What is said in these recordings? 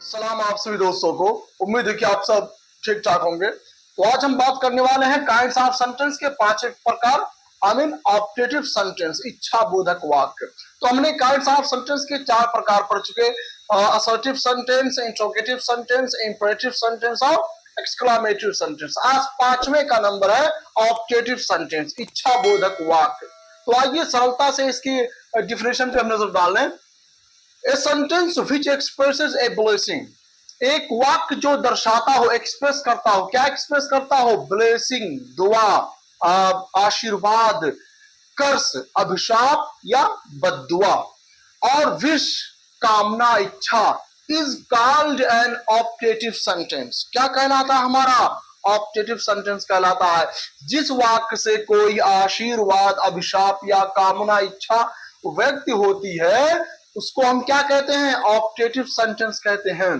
सलाम आप सभी दोस्तों को। उम्मीद है कि आप सब ठीक ठाक होंगे। तो आज हम बात करने वाले हैं काइंड्स ऑफ सेंटेंस के 5 प्रकार। आई मीन ऑप्टेटिव सेंटेंस, इच्छा बोधक वाक्य। तो हमने काइंड्स ऑफ सेंटेंस के 4 प्रकार पढ़ चुके। Assertive sentence, interrogative sentence, imperative sentence और एक्सक्लामेटिव सेंटेंस। आज 5वें का नंबर है ऑप्टेटिव सेंटेंस, इच्छा बोधक वाक्य। तो आइए सरलता से इसकी डिफिनेशन पे हम नजर डाल लें। A sentence which expresses a blessing, एक वाक्य जो दर्शाता हो, एक्सप्रेस करता हो। क्या एक्सप्रेस करता हो? ब्लेसिंग, दुआ, आशीर्वाद, कर्स, अभिशाप या बद्दुआ, और विश, कामना, इच्छा, is called an optative sentence. क्या कहलाता है? हमारा ऑप्टेटिव सेंटेंस कहलाता है। जिस वाक्य से कोई आशीर्वाद, अभिशाप या कामना, इच्छा व्यक्त होती है उसको हम क्या कहते हैं? ऑप्टेटिव सेंटेंस कहते हैं।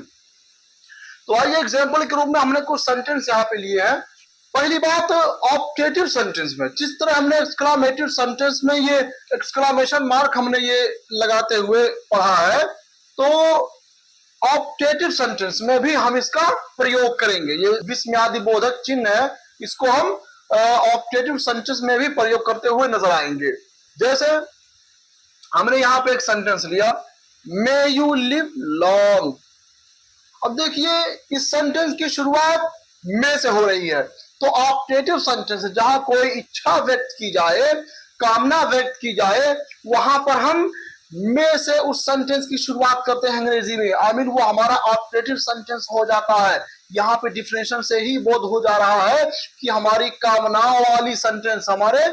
तो आइए एग्जांपल के रूप में हमने कुछ सेंटेंस यहां पे लिए हैं। पहली बात, ऑप्टेटिव सेंटेंस में जिस तरह हमने एक्सक्लामेटिव सेंटेंस में ये एक्सक्लामेशन मार्क हमने ये लगाते हुए पढ़ा है, तो ऑप्टेटिव सेंटेंस में भी हम इसका प्रयोग करेंगे। ये विस्मयादि बोधक चिन्ह है, इसको हम ऑप्टेटिव सेंटेंस में भी प्रयोग करते हुए नजर आएंगे। जैसे हमने यहां पे एक सेंटेंस लिया, मे यू लिव लॉन्ग। अब देखिए इस सेंटेंस की शुरुआत मे से हो रही है, तो ऑप्टेटिव सेंटेंस जहां कोई इच्छा व्यक्त की जाए, कामना व्यक्त की जाए, वहां पर हम मे से उस सेंटेंस की शुरुआत करते हैं अंग्रेजी में। आई मीन वो हमारा ऑप्टेटिव सेंटेंस हो जाता है। यहाँ पे डिफिनेशन से ही बोध हो जा रहा है कि हमारी कामनाओं वाली सेंटेंस, हमारे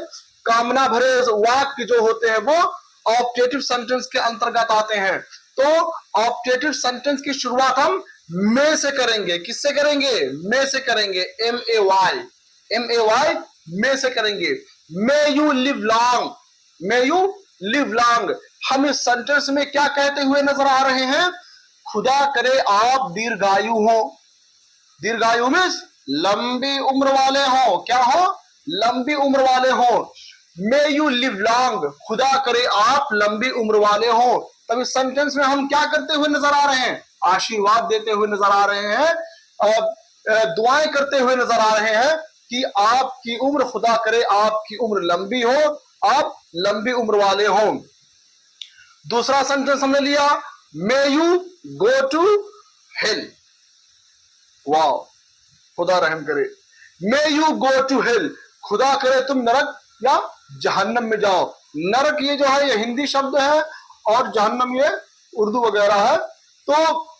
कामना भरे वाक्य जो होते हैं वो ऑप्टेटिव सेंटेंस के अंतर्गत आते हैं। तो ऑप्टेटिव सेंटेंस की शुरुआत हम मे से करेंगे। किससे करेंगे? मे से करेंगे। MAY, मे से करेंगे। May you live long, may you live long. हम इस सेंटेंस में क्या कहते हुए नजर आ रहे हैं? खुदा करे आप दीर्घायु हो। दीर्घायु मीन्स लंबी उम्र वाले हो। क्या हो? लंबी उम्र वाले हो। मे यू लिव लॉन्ग, खुदा करे आप लंबी उम्र वाले हो। तब इस सेंटेंस में हम क्या करते हुए नजर आ रहे हैं? आशीर्वाद देते हुए नजर आ रहे हैं, दुआएं करते हुए नजर आ रहे हैं कि आपकी उम्र, खुदा करे आपकी उम्र लंबी हो, आप लंबी उम्र वाले हो। दूसरा सेंटेंस हमने लिया, may you go to hell. वाह, खुदा रहम करे। May you go to hell, खुदा करे तुम नरक या जहन्नम में जाओ। नरक ये जो है ये हिंदी शब्द है और जहन्नम ये उर्दू वगैरह है। तो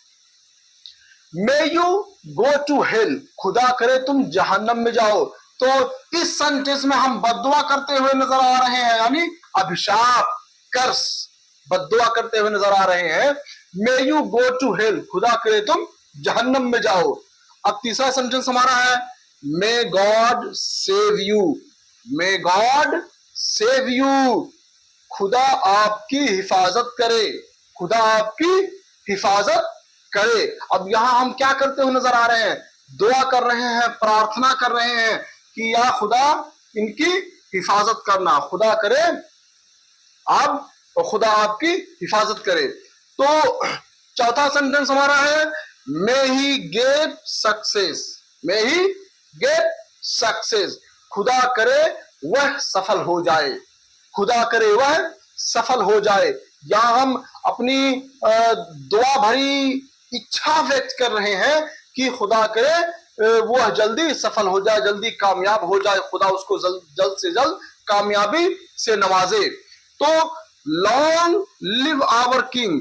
may you go to hell, खुदा करे तुम जहन्नम में जाओ। तो इस सेंटेंस में हम बद्दुआ करते हुए नजर आ रहे हैं, यानी अभिशाप, कर्स, बद्दुआ करते हुए नजर आ रहे हैं। May you go to hell, खुदा करे तुम जहन्नम में जाओ। अब तीसरा सेंटेंस हमारा है, may God save you. May God save you, खुदा आपकी हिफाजत करे। खुदा आपकी हिफाजत करे। अब यहां हम क्या करते हुए नजर आ रहे हैं? दुआ कर रहे हैं, प्रार्थना कर रहे हैं कि या खुदा इनकी हिफाजत करना, खुदा करे आप, तो खुदा आपकी हिफाजत करे। तो चौथा सेंटेंस हमारा है, मे ही गेट सक्सेस। मे ही गेट सक्सेस, खुदा करे वह सफल हो जाए। खुदा करे वह सफल हो जाए। यहां हम अपनी दुआ भरी इच्छा व्यक्त कर रहे हैं कि खुदा करे वह जल्दी सफल हो जाए, जल्दी कामयाब हो जाए, खुदा उसको जल्द से जल्द कामयाबी से नवाजे। तो लॉन्ग लिव आवर किंग,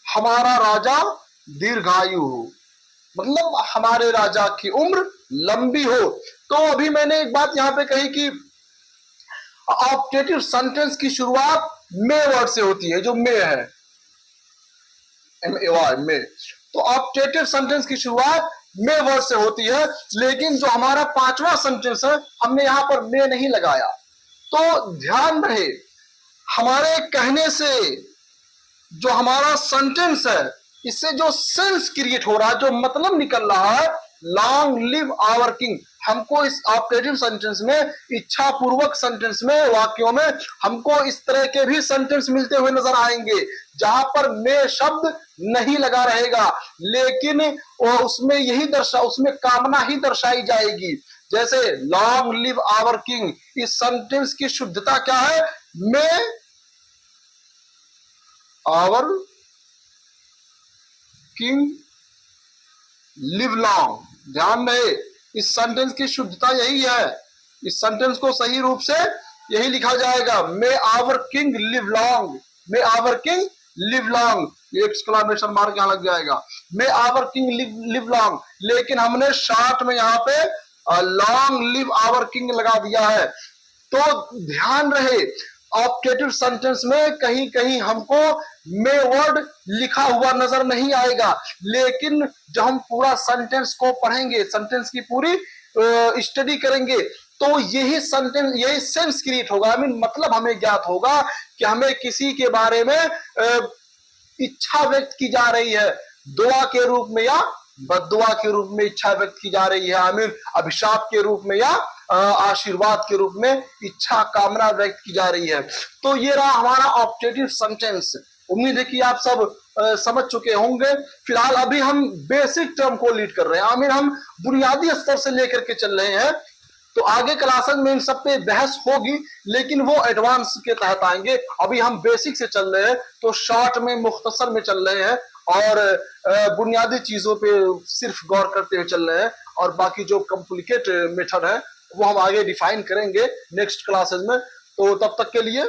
हमारा राजा दीर्घायु हो, मतलब हमारे राजा की उम्र लंबी हो। तो अभी मैंने एक बात यहां पे कही कि ऑप्टेटिव सेंटेंस की शुरुआत मे वर्ड से होती है, जो मे है, MAY, मे। तो ऑप्टेटिव सेंटेंस की शुरुआत मे वर्ड से होती है। लेकिन जो हमारा 5वां सेंटेंस है, हमने यहां पर मे नहीं लगाया। तो ध्यान रहे, हमारे कहने से जो हमारा सेंटेंस है, इससे जो सेंस क्रिएट हो रहा है, जो मतलब निकल रहा है, लॉन्ग लिव आवर किंग, हमको इस ऑप्टेटिव सेंटेंस में, इच्छा पूर्वक सेंटेंस में, वाक्यों में हमको इस तरह के भी सेंटेंस मिलते हुए नजर आएंगे जहां पर मे शब्द नहीं लगा रहेगा, लेकिन उसमें उसमें कामना ही दर्शाई जाएगी। जैसे लॉन्ग लिव आवर किंग, इस सेंटेंस की शुद्धता क्या है? मे आवर किंग लिव लॉन्ग। ध्यान रहे, इस सेंटेंस की शुद्धता यही है। इस सेंटेंस को सही रूप से यही लिखा जाएगा, may our king live long, may our king live long, ये एक्सक्लेमेशन मार्क यहां लग जाएगा, may our king live long. लेकिन हमने शॉर्ट में यहाँ पे लॉन्ग लिव आवर किंग लगा दिया है। तो ध्यान रहे, ऑप्टेटिव सेंटेंस में कहीं कहीं हमको मे वर्ड लिखा हुआ नजर नहीं आएगा, लेकिन जब हम पूरा सेंटेंस को पढ़ेंगे, सेंटेंस की पूरी स्टडी करेंगे, तो यही सेंटेंस, यही सेंस क्रिएट होगा, मतलब हमें ज्ञात होगा कि हमें किसी के बारे में इच्छा व्यक्त की जा रही है, दुआ के रूप में या बद्दुआ के रूप में इच्छा व्यक्त की जा रही है, अभिशाप के रूप में या आशीर्वाद के रूप में इच्छा कामना व्यक्त की जा रही है। तो ये रहा हमारा ऑप्टेटिव सेंटेंस। उम्मीद है कि आप सब समझ चुके होंगे। फिलहाल अभी हम बेसिक टर्म को लीड कर रहे हैं, हम बुनियादी स्तर से लेकर के चल रहे हैं। तो आगे क्लासेस में इन सब पे बहस होगी, लेकिन वो एडवांस के तहत आएंगे। अभी हम बेसिक से चल रहे हैं, तो शॉर्ट में, मुख्तसर में चल रहे हैं और बुनियादी चीजों पे सिर्फ गौर करते हुए चल रहे हैं, और बाकी जो कॉम्प्लिकेट मेथड है वो हम आगे डिफाइन करेंगे नेक्स्ट क्लासेस में। तो तब तक के लिए